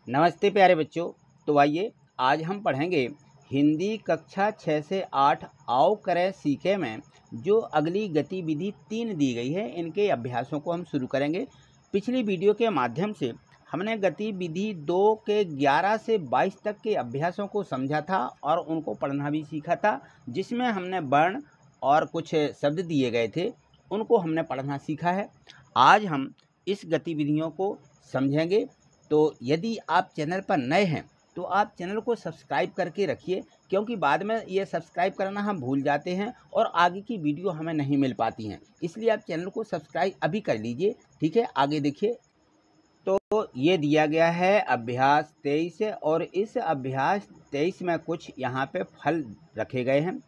नमस्ते प्यारे बच्चों। तो आइए आज हम पढ़ेंगे हिंदी कक्षा 6 से 8 आओ करें सीखे में जो अगली गतिविधि 3 दी गई है, इनके अभ्यासों को हम शुरू करेंगे। पिछली वीडियो के माध्यम से हमने गतिविधि 2 के 11 से 22 तक के अभ्यासों को समझा था और उनको पढ़ना भी सीखा था, जिसमें हमने वर्ण और कुछ शब्द दिए गए थे, उनको हमने पढ़ना सीखा है। आज हम इस गतिविधियों को समझेंगे। तो यदि आप चैनल पर नए हैं तो आप चैनल को सब्सक्राइब करके रखिए, क्योंकि बाद में ये सब्सक्राइब करना हम भूल जाते हैं और आगे की वीडियो हमें नहीं मिल पाती हैं। इसलिए आप चैनल को सब्सक्राइब अभी कर लीजिए, ठीक है। आगे देखिए, तो ये दिया गया है अभ्यास 23 और इस अभ्यास 23 में कुछ यहाँ पे फल रखे गए हैं।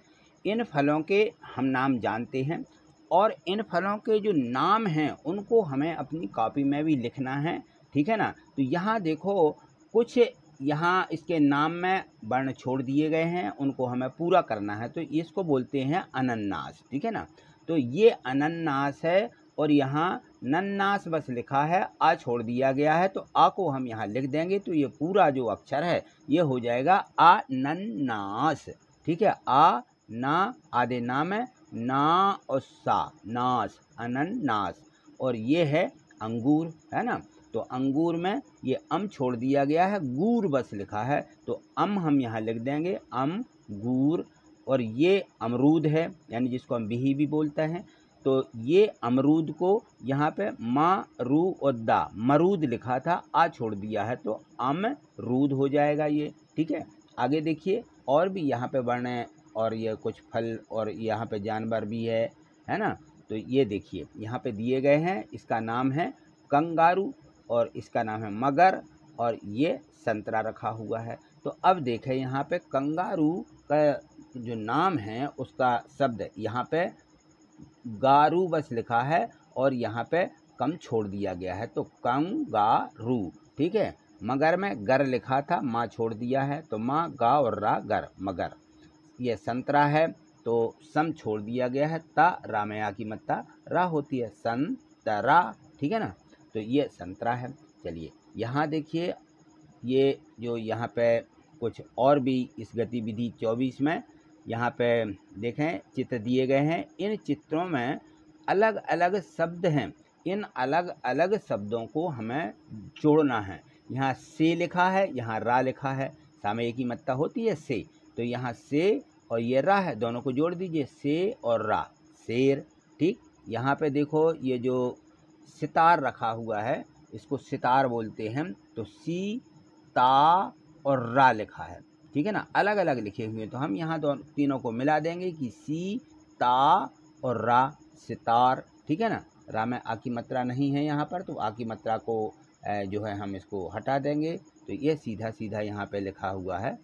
इन फलों के हम नाम जानते हैं और इन फलों के जो नाम हैं उनको हमें अपनी कॉपी में भी लिखना है, ठीक है ना। तो यहाँ देखो, कुछ यहाँ इसके नाम में वर्ण छोड़ दिए गए हैं, उनको हमें पूरा करना है। तो इसको बोलते हैं अनन्नास, ठीक है ना। तो ये अनन्नास है और यहाँ नन्नास बस लिखा है, आ छोड़ दिया गया है। तो आ को हम यहाँ लिख देंगे तो ये पूरा जो अक्षर है ये हो जाएगा अनन्नास, ठीक है। आ ना आधे नाम है, ना और सा, नास, अनन्नास। और ये है अंगूर, है ना। तो अंगूर में ये अम छोड़ दिया गया है, गूर बस लिखा है। तो अम हम यहाँ लिख देंगे, अम गूर। और ये अमरूद है, यानी जिसको हम बिही भी बोलते हैं। तो ये अमरूद को यहाँ पे मा रू और दा मरूद लिखा था, आ छोड़ दिया है तो अमरूद हो जाएगा ये, ठीक है। आगे देखिए, और भी यहाँ पे वर्ण है और ये कुछ फल और यहाँ पे जानवर भी है ना। तो ये देखिए यहाँ पे दिए गए हैं, इसका नाम है कंगारू और इसका नाम है मगर और ये संतरा रखा हुआ है। तो अब देखें, यहाँ पे कंगारू का जो नाम है उसका शब्द यहाँ पे गारू बस लिखा है और यहाँ पे कम छोड़ दिया गया है, तो कंगारू, ठीक है। मगर में गर लिखा था, माँ छोड़ दिया है तो माँ गा और रा गर, मगर। ये संतरा है तो सम छोड़ दिया गया है, ता रा में आ की मत्ता रा होती है, संतरा, ठीक है ना। तो ये संतरा है। चलिए यहाँ देखिए, ये जो यहाँ पे कुछ और भी इस गतिविधि 24 में यहाँ पे देखें चित्र दिए गए हैं। इन चित्रों में अलग अलग शब्द हैं, इन अलग अलग शब्दों को हमें जोड़ना है। यहाँ से लिखा है, यहाँ रा लिखा है, सामने एक ही मत्ता होती है से, तो यहाँ से और ये रा है, दोनों को जोड़ दीजिए, से और रा, शेर, ठीक। यहाँ पे देखो, ये जो सितार रखा हुआ है इसको सितार बोलते हैं, तो सी ता और रा लिखा है, ठीक है ना। अलग अलग लिखे हुए हैं तो हम यहाँ तीनों को मिला देंगे कि सी ता और रा, सितार, ठीक है ना। रा में आ की मात्रा नहीं है यहाँ पर, तो आ की मात्रा को जो है हम इसको हटा देंगे। तो ये सीधा सीधा यहाँ पे लिखा हुआ है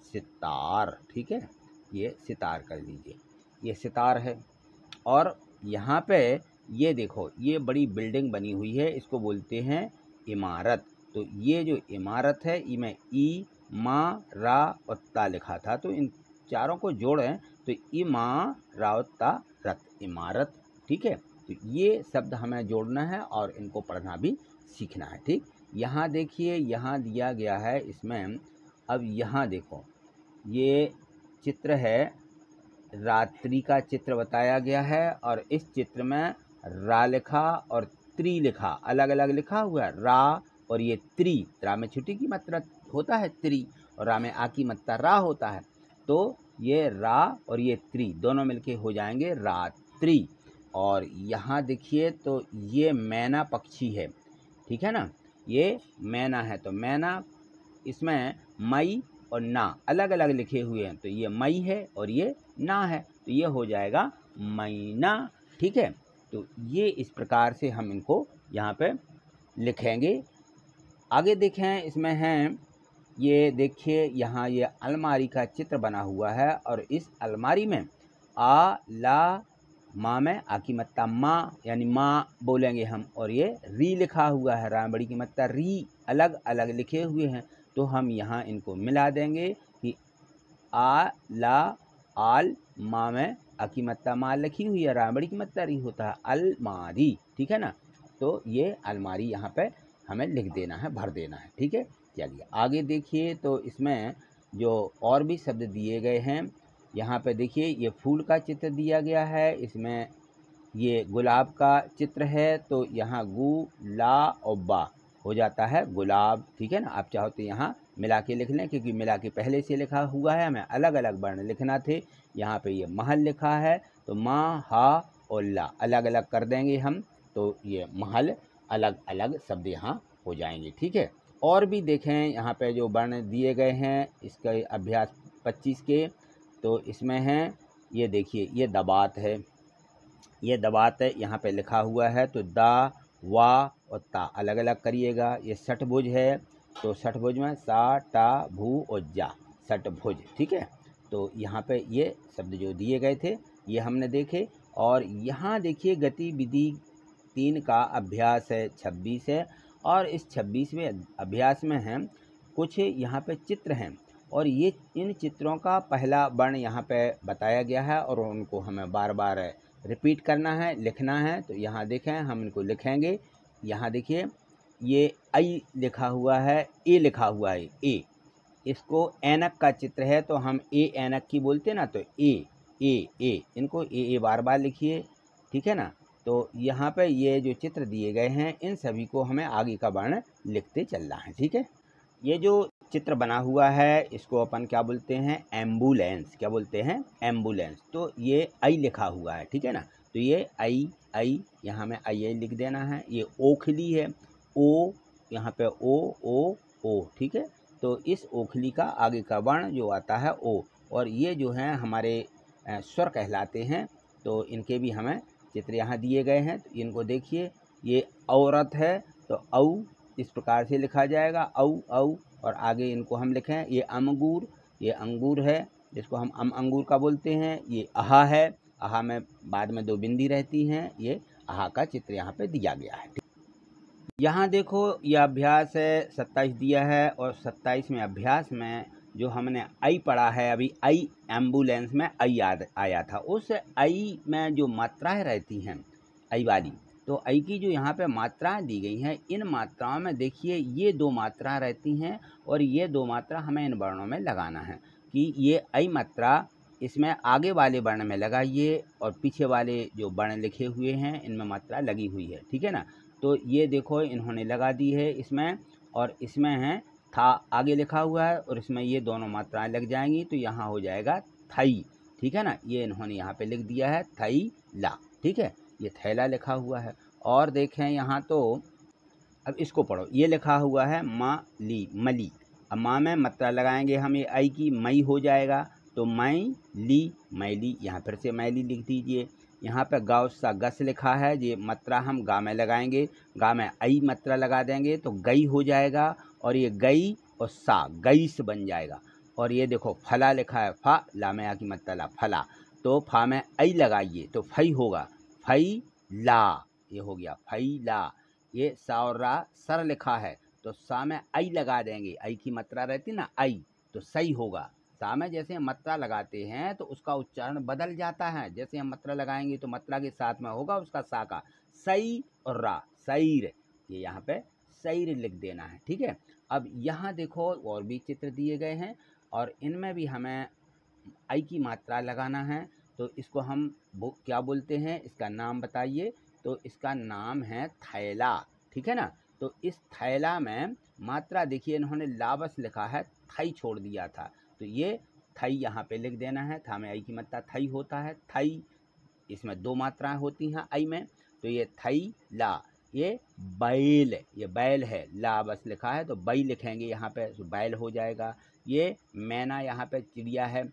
सितार, ठीक है। ये सितार कर लीजिए, ये सितार है। और यहाँ पे ये देखो, ये बड़ी बिल्डिंग बनी हुई है, इसको बोलते हैं इमारत। तो ये जो इमारत है इसमें ई मा रा और ता लिखा था, तो इन चारों को जोड़ें तो इमा रा और ता रत, इमारत, ठीक है। तो ये शब्द हमें जोड़ना है और इनको पढ़ना भी सीखना है, ठीक। यहाँ देखिए, यहाँ दिया गया है इसमें, अब यहाँ देखो, ये चित्र है, रात्रि का चित्र बताया गया है और इस चित्र में रा लिखा और त्रि लिखा, अलग अलग लिखा हुआ है, रा और ये त्रि, रा में छुट्टी की मात्रा होता है त्रि और रा में आ की मात्रा रा होता है। तो ये रा और ये त्रि दोनों मिलके हो जाएंगे रात्रि। और यहाँ देखिए, तो ये मैना पक्षी है, ठीक है ना, ये मैना है। तो मैना, इसमें मई और ना अलग अलग लिखे हुए हैं, तो ये मई है और ये ना है, तो ये हो जाएगा मैना, ठीक है। तो ये इस प्रकार से हम इनको यहाँ पे लिखेंगे। आगे देखें, इसमें हैं, ये देखिए यहाँ ये अलमारी का चित्र बना हुआ है और इस अलमारी में आ ला माँ में आ की मत्ता माँ, यानी माँ बोलेंगे हम, और ये री लिखा हुआ है, रा बड़ी की मत्ता री, अलग अलग लिखे हुए हैं। तो हम यहाँ इनको मिला देंगे कि आ ला आल, माँ में आ की मत्ता माँ लिखी हुई है, रा बड़ी की मत्ता री होता है, अलमारी, ठीक है ना। तो ये अलमारी यहाँ पे हमें लिख देना है, भर देना है। ठीक है, चलिए आगे देखिए। तो इसमें जो और भी शब्द दिए गए हैं, यहाँ पे देखिए ये फूल का चित्र दिया गया है, इसमें ये गुलाब का चित्र है, तो यहाँ गु ला और बा हो जाता है गुलाब। ठीक है ना, आप चाहो तो यहाँ मिला के लिख लें, क्योंकि मिला के पहले से लिखा हुआ है, हमें अलग अलग वर्ण लिखना थे। यहाँ पे ये महल लिखा है, तो मा, हा और ला अलग अलग कर देंगे हम, तो ये महल अलग अलग शब्द यहाँ हो जाएंगे। ठीक है, और भी देखें यहाँ पे जो वर्ण दिए गए हैं, इसका अभ्यास 25 के, तो इसमें हैं ये देखिए, ये दबात है, ये दबात है, यहाँ पे लिखा हुआ है, तो दा, वा और ता अलग अलग करिएगा। ये षटभुज है, तो षटभुज में सा, टा, भू और जा, षटभुज। ठीक है, तो यहाँ पे ये शब्द जो दिए गए थे ये हमने देखे। और यहाँ देखिए गतिविधि 3 का अभ्यास है 26 है, और इस 26वें अभ्यास में हैं कुछ यहाँ पे चित्र हैं, और ये इन चित्रों का पहला वर्ण यहाँ पे बताया गया है, और उनको हमें बार बार रिपीट करना है, लिखना है। तो यहाँ देखें, हम इनको लिखेंगे। यहाँ देखिए ये आई लिखा हुआ है, ए लिखा हुआ है, ए, इसको ऐनक का चित्र है, तो हम ए ऐनक की बोलते हैं ना, तो ए ए ए, इनको ए बार बार लिखिए। ठीक है ना, तो यहाँ पे ये जो चित्र दिए गए हैं, इन सभी को हमें आगे का वर्ण लिखते चलना है। ठीक है, ये जो चित्र बना हुआ है इसको अपन क्या बोलते हैं, एम्बुलेंस। क्या बोलते हैं, एम्बुलेंस। तो ये आई लिखा हुआ है, ठीक है ना, तो ये आई आई, यहाँ में आई लिख देना है। ये ओखली है, ओ, यहाँ पे ओ, ठीक है, तो इस ओखली का आगे का वर्ण जो आता है ओ, और ये जो हैं हमारे स्वर कहलाते हैं, तो इनके भी हमें चित्र यहाँ दिए गए हैं। तो इनको देखिए, ये औरत है, तो औ इस प्रकार से लिखा जाएगा, औ, और आगे इनको हम लिखें, ये अंगूर, ये अंगूर है, जिसको हम अंगूर का बोलते हैं। ये आहा है, आहा में बाद में 2 बिंदी रहती हैं, ये आहा का चित्र यहाँ पे दिया गया है। यहाँ देखो यह अभ्यास है 27 दिया है, और 27वें अभ्यास में जो हमने आई पढ़ा है अभी, आई एम्बुलेंस में आई आया था, उस आई में जो मात्राएं रहती हैं आई वाली, तो आई की जो यहाँ पे मात्राएं दी गई हैं, इन मात्राओं में देखिए ये 2 मात्राएं रहती हैं, और ये 2 मात्रा हमें इन वर्णों में लगाना है कि ये आई मात्रा इसमें आगे वाले वर्ण में लगाइए, और पीछे वाले जो वर्ण लिखे हुए हैं इनमें मात्रा लगी हुई है। ठीक है ना, तो ये देखो इन्होंने लगा दी है इसमें, और इसमें है था आगे लिखा हुआ है, और इसमें ये दोनों मात्राएं लग जाएंगी, तो यहाँ हो जाएगा थई। ठीक है ना, ये इन्होंने यहाँ पे लिख दिया है थई ला। ठीक है, ये थैला लिखा हुआ है। और देखें यहाँ, तो अब इसको पढ़ो, ये लिखा हुआ है माँ ली, मली। अब माँ में मात्रा लगाएंगे हम, ये आई की मई हो जाएगा, तो मई ली, मैली, यहाँ फिर से मैली लिख दीजिए। यहाँ पे गाँव सा गस लिखा है, ये मात्रा हम गा में लगाएंगे, गा में आई मात्रा लगा देंगे तो गई हो जाएगा, और ये गई और सा गईस बन जाएगा। और ये देखो फला लिखा है, फा ला में आ की मात्रा ला, फला, तो फा में आई लगाइए तो फई होगा, फई ला, ये हो गया फई ला। ये सा और रा सर लिखा है, तो सा में आई लगा देंगे, आई की मात्रा रहती ना आई, तो सही होगा। सा में जैसे हम मात्रा लगाते हैं तो उसका उच्चारण बदल जाता है, जैसे हम मात्रा लगाएंगे तो मात्रा के साथ में होगा उसका सा का, सई और रा, सईर, ये यहाँ पे सईर लिख देना है। ठीक है, अब यहाँ देखो और भी चित्र दिए गए हैं, और इनमें भी हमें आई की मात्रा लगाना है, तो इसको हम क्या बोलते हैं, इसका नाम बताइए। तो इसका नाम है थैला। ठीक है ना, तो इस थैला में मात्रा देखिए इन्होंने लाबस लिखा है, थई छोड़ दिया था, तो ये थई यहाँ पे लिख देना है। था में आई की मात्रा थई होता है, थई, इसमें 2 मात्राएं होती हैं आई में, तो ये थई ला। ये बैल, ये बैल है, ला बस लिखा है तो बै लिखेंगे यहाँ पे, तो बैल हो जाएगा। ये मैना, यहाँ पे चिड़िया है,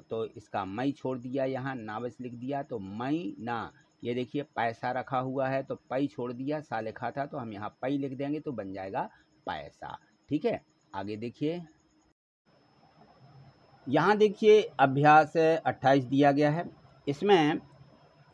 तो इसका मई छोड़ दिया, यहाँ ना बस लिख दिया, तो मई ना। ये देखिए पैसा रखा हुआ है, तो पई छोड़ दिया, सा लिखा था तो हम यहाँ पई लिख देंगे, तो बन जाएगा पैसा। ठीक है, आगे देखिए, यहाँ देखिए अभ्यास 28 दिया गया है, इसमें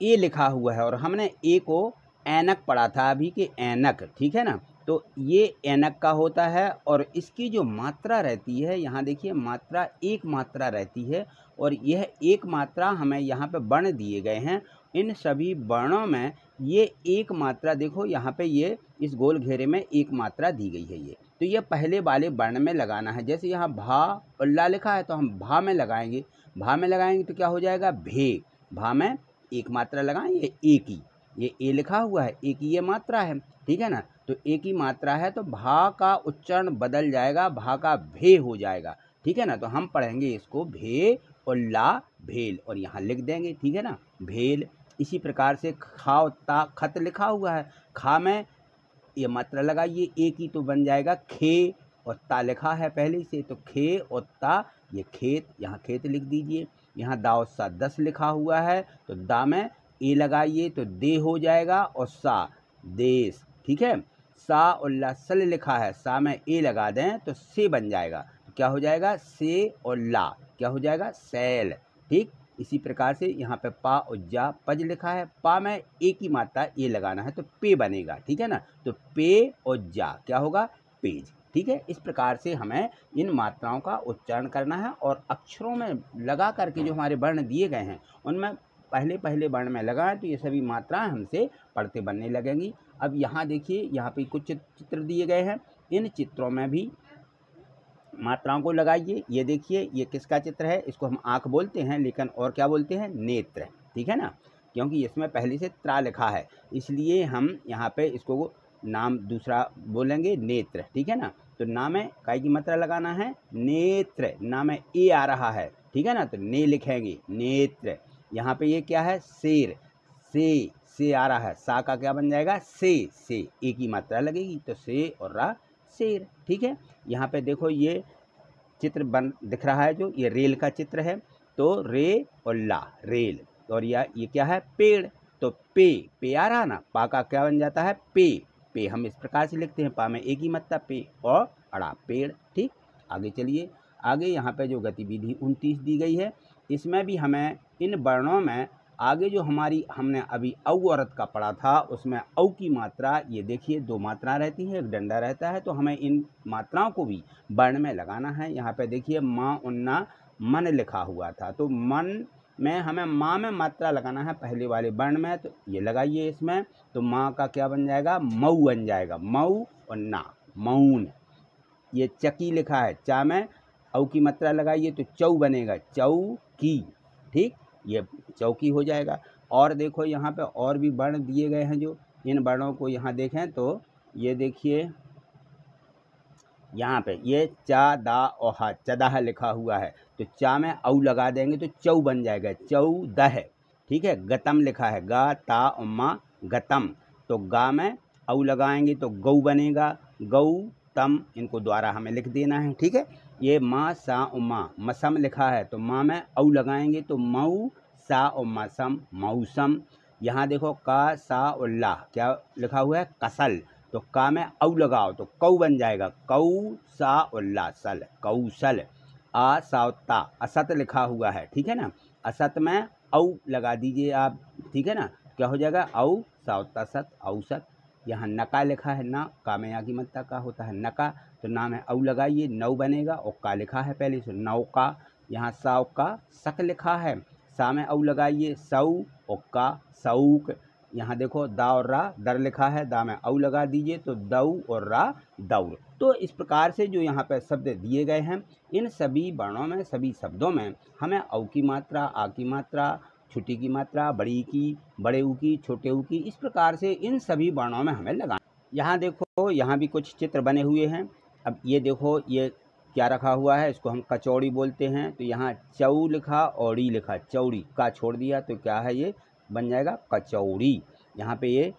ए लिखा हुआ है, और हमने ए को ऐनक पढ़ा था अभी कि ऐनक। ठीक है ना, तो ये ऐनक का होता है, और इसकी जो मात्रा रहती है, यहाँ देखिए मात्रा एक मात्रा रहती है, और यह एक मात्रा हमें यहाँ पे वर्ण दिए गए हैं, इन सभी वर्णों में ये एक मात्रा देखो यहाँ पे ये इस गोल घेरे में एक मात्रा दी गई है ये। तो ये पहले वाले वर्ण में लगाना है। जैसे यहाँ भा और ला लिखा है तो हम भा में लगाएंगे। भा में लगाएंगे तो क्या हो जाएगा, भे। भा में एक मात्रा लगाएंगे, एक ही। ये ए लिखा हुआ है, एक ही ये मात्रा है, ठीक है ना। तो एक ही मात्रा है तो भा का उच्चारण बदल जाएगा, भा का भे हो जाएगा, ठीक है ना। तो हम पढ़ेंगे इसको भे और ला भेल, और यहाँ लिख देंगे, ठीक है ना, भेल। इसी प्रकार से खा और ता, खत लिखा हुआ है, खा में ये मात्रा लगाइए एक ही तो बन जाएगा खे, और ता लिखा है पहले से तो खे और ता, ये खेत, यहाँ खेत लिख दीजिए। यहाँ दाव सा 10 लिखा हुआ है तो दा में ए लगाइए तो दे हो जाएगा, और सा देश, ठीक है। सा और ला सल लिखा है, सा में ए लगा दें तो से बन जाएगा, तो क्या हो जाएगा से, और ला क्या हो जाएगा सैल, ठीक। इसी प्रकार से यहाँ पे पा और जा पज लिखा है, पा में एक ही मात्रा ए लगाना है तो पे बनेगा, ठीक है ना। तो पे और जा क्या होगा पेज, ठीक है। इस प्रकार से हमें इन मात्राओं का उच्चारण करना है, और अक्षरों में लगा करके जो हमारे वर्ण दिए गए हैं उनमें पहले पहले वर्ण में लगाएं तो ये सभी मात्राएं हमसे पढ़ते बनने लगेंगी। अब यहाँ देखिए, यहाँ पे कुछ चित्र दिए गए हैं, इन चित्रों में भी मात्राओं को लगाइए। ये देखिए, ये किसका चित्र है, इसको हम आँख बोलते हैं, लेकिन और क्या बोलते हैं, नेत्र, ठीक है ना, क्योंकि इसमें पहले से त्रा लिखा है, इसलिए हम यहाँ पे इसको नाम दूसरा बोलेंगे नेत्र, ठीक है ना। तो ना में काय की मात्रा लगाना है नेत्र, ना में ए आ रहा है, ठीक है ना, तो ने लिखेंगे नेत्र। यहाँ पे ये क्या है शेर, से आ रहा है, सा का क्या बन जाएगा से, एक ही मात्रा लगेगी तो से और रा शेर, ठीक है। यहाँ पे देखो ये चित्र बन दिख रहा है, जो ये रेल का चित्र है, तो रे और ला रेल, और ये क्या है पेड़, तो पे आ रहा ना, पा का क्या बन जाता है पे हम इस प्रकार से लिखते हैं, पा में एक ही मात्रा पे और अड़ा पेड़, ठीक। आगे चलिए, आगे यहाँ पे जो गतिविधि 29 दी गई है, इसमें भी हमें इन वर्णों में आगे जो हमने अभी औ औरत का पढ़ा था, उसमें औ की मात्रा, ये देखिए 2 मात्रा रहती है, एक डंडा रहता है, तो हमें इन मात्राओं को भी वर्ण में लगाना है। यहाँ पे देखिए माँ उन्ना मन लिखा हुआ था, तो मन में हमें माँ में मात्रा लगाना है पहले वाले वर्ण में, तो ये लगाइए इसमें, तो माँ का क्या बन जाएगा मऊ बन जाएगा, मऊ और ना मऊन। ये चकी लिखा है, चा में औ की मात्रा लगाइए तो चौ बनेगा, चौकी, ठीक, ये चौकी हो जाएगा। और देखो यहाँ पे और भी वर्ण दिए गए हैं, जो इन वर्णों को यहाँ देखें तो ये देखिए, यहाँ पे ये चा दा और हा चदाह लिखा हुआ है, तो चा में औ लगा देंगे तो चौ बन जाएगा, चौदह, ठीक है। गतम लिखा है, गा ता और मा गतम, तो गा में औ लगाएंगे तो गौ बनेगा, गौ तम, इनको द्वारा हमें लिख देना है, ठीक है। ये माँ सा और माँ मसम लिखा है, तो माँ में औ लगाएंगे तो मऊ सा और मसम मौसम। यहाँ देखो का सा और ला क्या लिखा हुआ है कसल, तो का में औ लगाओ तो कौ बन जाएगा, कौ सा और ला सल कौशल। आ सावता असत लिखा हुआ है, ठीक है ना, असत में औ लगा दीजिए आप, ठीक है ना, क्या हो जाएगा औ सावता सत औसत। यहाँ नका लिखा है, ना का में यहाँ की मात्रा का होता है नका, तो नाम है औ लगाइए, नौ बनेगा, और का लिखा है पहले से नौका। यहाँ साव का सक लिखा है, सा में औ लगाइए सौ, और का सऊक। यहाँ देखो दा और रा दर लिखा है, दा में औ लगा दीजिए तो दऊ और रा दौड़। तो इस प्रकार से जो यहाँ पर शब्द दिए गए हैं, इन सभी वर्णों में, सभी शब्दों में हमें औ की मात्रा, आ की मात्रा, छोटी की मात्रा, बड़ी की, बड़े ऊ की, छोटे ऊ की, इस प्रकार से इन सभी वर्णों में हमें लगाना। यहाँ देखो, यहाँ भी कुछ चित्र बने हुए हैं। अब ये देखो, ये क्या रखा हुआ है, इसको हम कचौड़ी बोलते हैं, तो यहाँ चौ लिखा, औड़ी लिखा, चौड़ी का छोड़ दिया तो क्या है, ये बन जाएगा कचौड़ी। यहाँ पे ये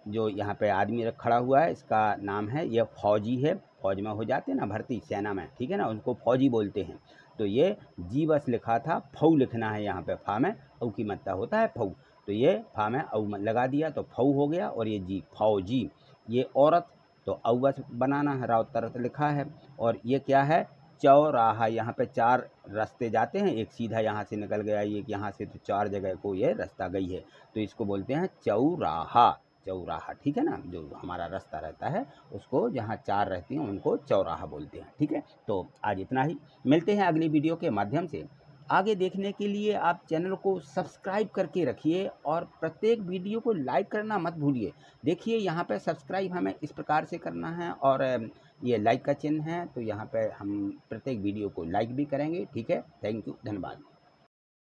जो यहाँ पे आदमी खड़ा हुआ है, इसका नाम है, ये फौजी है, फौज में हो जाते हैं ना भर्ती, सेना में, ठीक है ना, उनको फौजी बोलते हैं। तो ये जी बस लिखा था, फौ लिखना है, यहाँ पे फा में औ की मात्रा होता है फौ, तो ये फा में औ लगा दिया तो फौ हो गया, और ये जी फौजी। ये औरत, तो औ बस बनाना है, राव तरत लिखा है। और ये क्या है चौराहा, यहाँ पे 4 रास्ते जाते हैं, एक सीधा यहाँ से निकल गया, एक यहाँ से, तो 4 जगह को ये रास्ता गई है, तो इसको बोलते हैं चौराहा, चौराहा, ठीक है ना, जो हमारा रास्ता रहता है उसको जहाँ 4 रहती हैं उनको चौराहा बोलते हैं, ठीक है। तो आज इतना ही, मिलते हैं अगली वीडियो के माध्यम से। आगे देखने के लिए आप चैनल को सब्सक्राइब करके रखिए और प्रत्येक वीडियो को लाइक करना मत भूलिए। देखिए यहाँ पे सब्सक्राइब हमें इस प्रकार से करना है और ये लाइक का चिन्ह है, तो यहाँ पे हम प्रत्येक वीडियो को लाइक भी करेंगे। ठीक है, थैंक यू, धन्यवाद।